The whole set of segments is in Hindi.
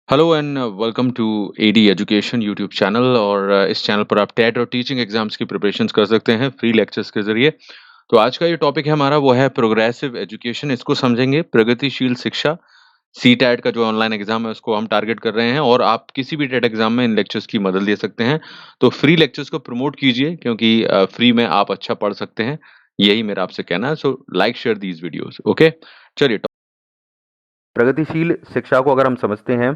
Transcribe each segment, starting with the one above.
Hello and welcome to AD education YouTube channel और इस चैनल पर आप टेट और टीचिंग एग्जाम्स की प्रिपरेशंस कर सकते हैं फ्री लेक्चर्स के जरिए। तो आज का ये टॉपिक है हमारा वो है प्रोग्रेसिव एजुकेशन। इसको समझेंगे प्रगतिशील शिक्षा। सी टैट का जो ऑनलाइन एग्जाम है उसको हम टारगेट कर रहे हैं और आप किसी भी टेट एग्जाम में इन लेक्चर्स की मदद ले सकते हैं। तो फ्री लेक्चर्स को प्रमोट कीजिए क्योंकि फ्री में आप अच्छा पढ़ सकते हैं। यही मेरा आपसे कहना है। So like share these videos. Okay, चलिए। प्रगतिशील शिक्षा को अगर हम समझते हैं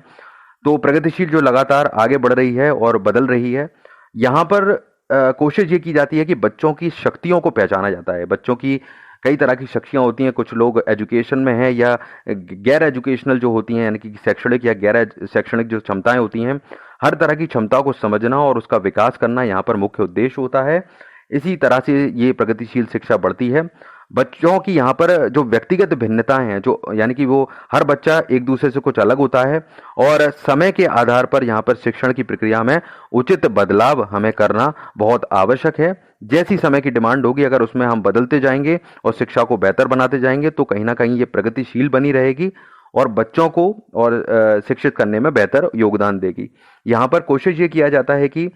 तो प्रगतिशील जो लगातार आगे बढ़ रही है और बदल रही है, यहाँ पर कोशिश ये की जाती है कि बच्चों की शक्तियों को पहचाना जाता है। बच्चों की कई तरह की शक्तियाँ होती हैं। कुछ लोग एजुकेशन में हैं या गैर एजुकेशनल जो होती हैं, यानी कि शैक्षणिक या शैक्षणिक जो क्षमताएं होती हैं, हर तरह की क्षमता को समझना और उसका विकास करना यहाँ पर मुख्य उद्देश्य होता है। इसी तरह से ये प्रगतिशील शिक्षा बढ़ती है। बच्चों की यहाँ पर जो व्यक्तिगत भिन्नताएं हैं, जो यानी कि वो हर बच्चा एक दूसरे से कुछ अलग होता है और समय के आधार पर यहाँ पर शिक्षण की प्रक्रिया में उचित बदलाव हमें करना बहुत आवश्यक है। जैसी समय की डिमांड होगी, अगर उसमें हम बदलते जाएंगे और शिक्षा को बेहतर बनाते जाएंगे तो कहीं ना कहीं ये प्रगतिशील बनी रहेगी और बच्चों को और शिक्षित करने में बेहतर योगदान देगी। यहाँ पर कोशिश ये किया जाता है कि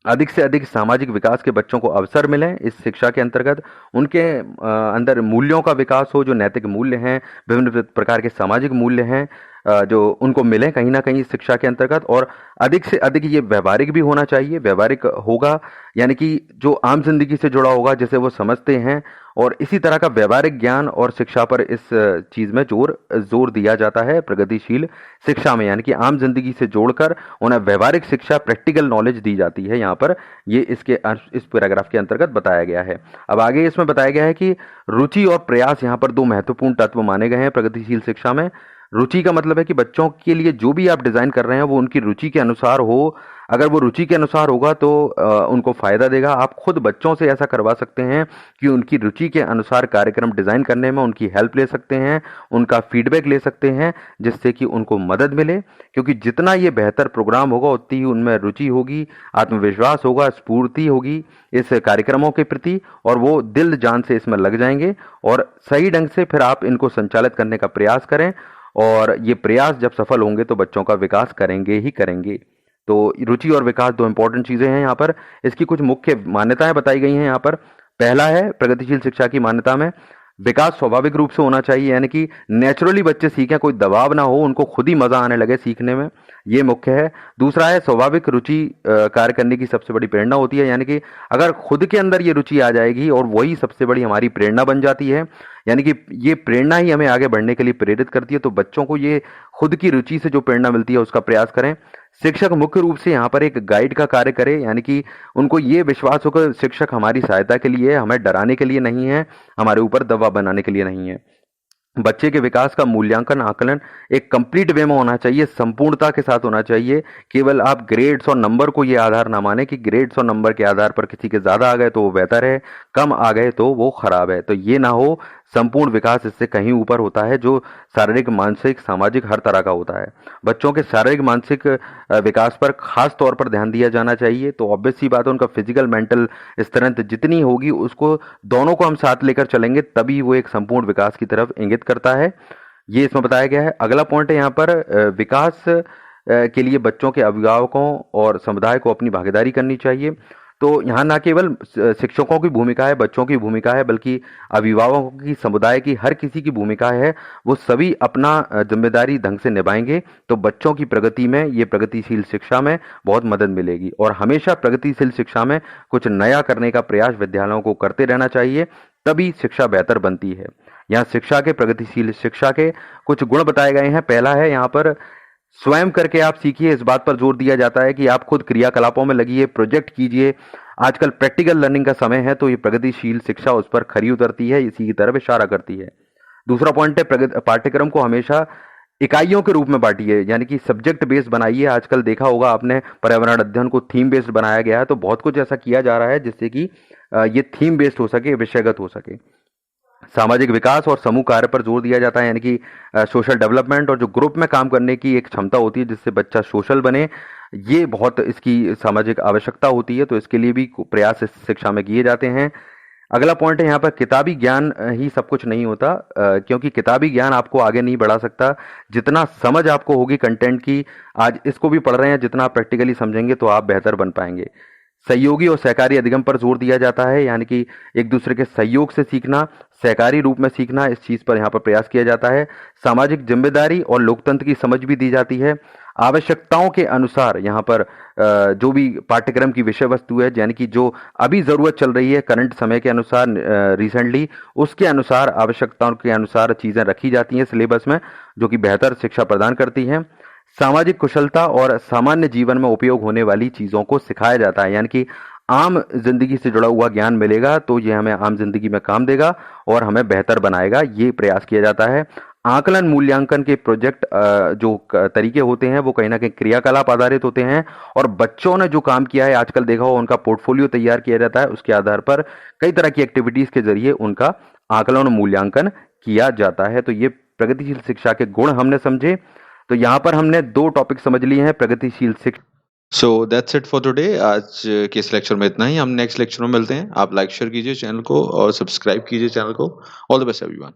अधिक से अधिक सामाजिक विकास के बच्चों को अवसर मिलें। इस शिक्षा के अंतर्गत उनके अंदर मूल्यों का विकास हो, जो नैतिक मूल्य हैं, विभिन्न प्रकार के सामाजिक मूल्य हैं, जो उनको मिलें कहीं ना कहीं इस शिक्षा के अंतर्गत। और अधिक से अधिक ये व्यवहारिक भी होना चाहिए। व्यवहारिक होगा यानी कि जो आम जिंदगी से जुड़ा होगा, जिसे वो समझते हैं। और इसी तरह का व्यवहारिक ज्ञान और शिक्षा पर इस चीज में जोर जोर दिया जाता है प्रगतिशील शिक्षा में, यानी कि आम जिंदगी से जोड़कर उन्हें व्यवहारिक शिक्षा, प्रैक्टिकल नॉलेज दी जाती है। यहाँ पर ये इस पैराग्राफ के अंतर्गत बताया गया है। अब आगे इसमें बताया गया है कि रुचि और प्रयास यहाँ पर दो महत्वपूर्ण तत्व माने गए हैं प्रगतिशील शिक्षा में। रुचि का मतलब है कि बच्चों के लिए जो भी आप डिजाइन कर रहे हैं वो उनकी रुचि के अनुसार हो। अगर वो रुचि के अनुसार होगा तो उनको फायदा देगा। आप खुद बच्चों से ऐसा करवा सकते हैं कि उनकी रुचि के अनुसार कार्यक्रम डिजाइन करने में उनकी हेल्प ले सकते हैं, उनका फीडबैक ले सकते हैं, जिससे कि उनको मदद मिले। क्योंकि जितना ये बेहतर प्रोग्राम होगा उतनी ही उनमें रुचि होगी, आत्मविश्वास होगा, स्फूर्ति होगी इस कार्यक्रमों के प्रति, और वो दिल जान से इसमें लग जाएंगे और सही ढंग से फिर आप इनको संचालित करने का प्रयास करें। और ये प्रयास जब सफल होंगे तो बच्चों का विकास करेंगे ही करेंगे। तो रुचि और विकास दो इंपॉर्टेंट चीजें हैं यहाँ पर। इसकी कुछ मुख्य मान्यताएं बताई गई हैं यहाँ पर। पहला है प्रगतिशील शिक्षा की मान्यता में विकास स्वाभाविक रूप से होना चाहिए, यानी कि नेचुरली बच्चे सीखें, कोई दबाव ना हो, उनको खुद ही मजा आने लगे सीखने में, ये मुख्य है। दूसरा है स्वाभाविक रुचि कार्य करने की सबसे बड़ी प्रेरणा होती है, यानी कि अगर खुद के अंदर ये रुचि आ जाएगी और वही सबसे बड़ी हमारी प्रेरणा बन जाती है, यानी कि ये प्रेरणा ही हमें आगे बढ़ने के लिए प्रेरित करती है। तो बच्चों को ये खुद की रुचि से जो प्रेरणा मिलती है उसका प्रयास करें। शिक्षक मुख्य रूप से यहाँ पर एक गाइड का कार्य करे, यानी कि उनको ये विश्वास हो कि शिक्षक हमारी सहायता के लिए है, हमें डराने के लिए नहीं है, हमारे ऊपर दबाव बनाने के लिए नहीं है। बच्चे के विकास का मूल्यांकन आकलन एक कंप्लीट वे में होना चाहिए, संपूर्णता के साथ होना चाहिए। केवल आप ग्रेड्स और नंबर को ये आधार ना माने कि ग्रेड्स और नंबर के आधार पर किसी के ज्यादा आ गए तो वो बेहतर है, कम आ गए तो वो खराब है। तो ये ना हो। संपूर्ण विकास इससे कहीं ऊपर होता है, जो शारीरिक, मानसिक, सामाजिक हर तरह का होता है। बच्चों के शारीरिक मानसिक विकास पर खास तौर पर ध्यान दिया जाना चाहिए। तो ऑब्वियस सी बात है, उनका फिजिकल मेंटल स्ट्रेंथ जितनी होगी उसको दोनों को हम साथ लेकर चलेंगे तभी वो एक संपूर्ण विकास की तरफ इंगित करता है। ये इसमें बताया गया है। अगला पॉइंट है यहाँ पर विकास के लिए बच्चों के अभिभावकों और समुदाय को अपनी भागीदारी करनी चाहिए। तो यहाँ ना केवल शिक्षकों की भूमिका है, बच्चों की भूमिका है, बल्कि अभिभावकों की, समुदाय की, हर किसी की भूमिका है। वो सभी अपना जिम्मेदारी ढंग से निभाएंगे तो बच्चों की प्रगति में, ये प्रगतिशील शिक्षा में बहुत मदद मिलेगी। और हमेशा प्रगतिशील शिक्षा में कुछ नया करने का प्रयास विद्यालयों को करते रहना चाहिए, तभी शिक्षा बेहतर बनती है। यहाँ शिक्षा के, प्रगतिशील शिक्षा के कुछ गुण बताए गए हैं। पहला है यहाँ पर स्वयं करके आप सीखिए। इस बात पर जोर दिया जाता है कि आप खुद क्रियाकलापों में लगिए, प्रोजेक्ट कीजिए। आजकल प्रैक्टिकल लर्निंग का समय है, तो ये प्रगतिशील शिक्षा उस पर खरी उतरती है, इसी की तरफ इशारा करती है। दूसरा पॉइंट है पाठ्यक्रम को हमेशा इकाइयों के रूप में बांटिए, यानी कि सब्जेक्ट बेस्ड बनाइए। आजकल देखा होगा आपने, पर्यावरण अध्ययन को थीम बेस्ड बनाया गया है। तो बहुत कुछ ऐसा किया जा रहा है जिससे कि ये थीम बेस्ड हो सके, विषयगत हो सके। सामाजिक विकास और समूह कार्य पर जोर दिया जाता है, यानी कि सोशल डेवलपमेंट और जो ग्रुप में काम करने की एक क्षमता होती है जिससे बच्चा सोशल बने, ये बहुत इसकी सामाजिक आवश्यकता होती है। तो इसके लिए भी प्रयास इस शिक्षा में किए जाते हैं। अगला पॉइंट है यहाँ पर किताबी ज्ञान ही सब कुछ नहीं होता, क्योंकि किताबी ज्ञान आपको आगे नहीं बढ़ा सकता। जितना समझ आपको होगी कंटेंट की, आज इसको भी पढ़ रहे हैं, जितना आप प्रैक्टिकली समझेंगे तो आप बेहतर बन पाएंगे। सहयोगी और सहकारी अधिगम पर जोर दिया जाता है, यानी कि एक दूसरे के सहयोग से सीखना, सहकारी रूप में सीखना, इस चीज़ पर यहाँ पर प्रयास किया जाता है। सामाजिक जिम्मेदारी और लोकतंत्र की समझ भी दी जाती है। आवश्यकताओं के अनुसार यहाँ पर जो भी पाठ्यक्रम की विषय वस्तु है, यानी कि जो अभी ज़रूरत चल रही है करंट समय के अनुसार, रिसेंटली उसके अनुसार, आवश्यकताओं के अनुसार चीज़ें रखी जाती हैं सिलेबस में, जो कि बेहतर शिक्षा प्रदान करती हैं। सामाजिक कुशलता और सामान्य जीवन में उपयोग होने वाली चीज़ों को सिखाया जाता है, यानी कि आम जिंदगी से जुड़ा हुआ ज्ञान मिलेगा तो ये हमें आम जिंदगी में काम देगा और हमें बेहतर बनाएगा, ये प्रयास किया जाता है। आकलन मूल्यांकन के प्रोजेक्ट जो तरीके होते हैं वो कहीं ना कहीं क्रियाकलाप आधारित होते हैं, और बच्चों ने जो काम किया है आजकल देखा हो, उनका पोर्टफोलियो तैयार किया जाता है, उसके आधार पर कई तरह की एक्टिविटीज के जरिए उनका आकलन और मूल्यांकन किया जाता है। तो ये प्रगतिशील शिक्षा के गुण हमने समझे। तो यहाँ पर हमने 2 टॉपिक समझ लिए हैं, प्रगतिशील शिक्षा। So that's it for today. आज के इस लेक्चर में इतना ही। हम नेक्स्ट लेक्चर में मिलते हैं। आप लाइक शेयर कीजिए चैनल को और सब्सक्राइब कीजिए चैनल को। All the best everyone.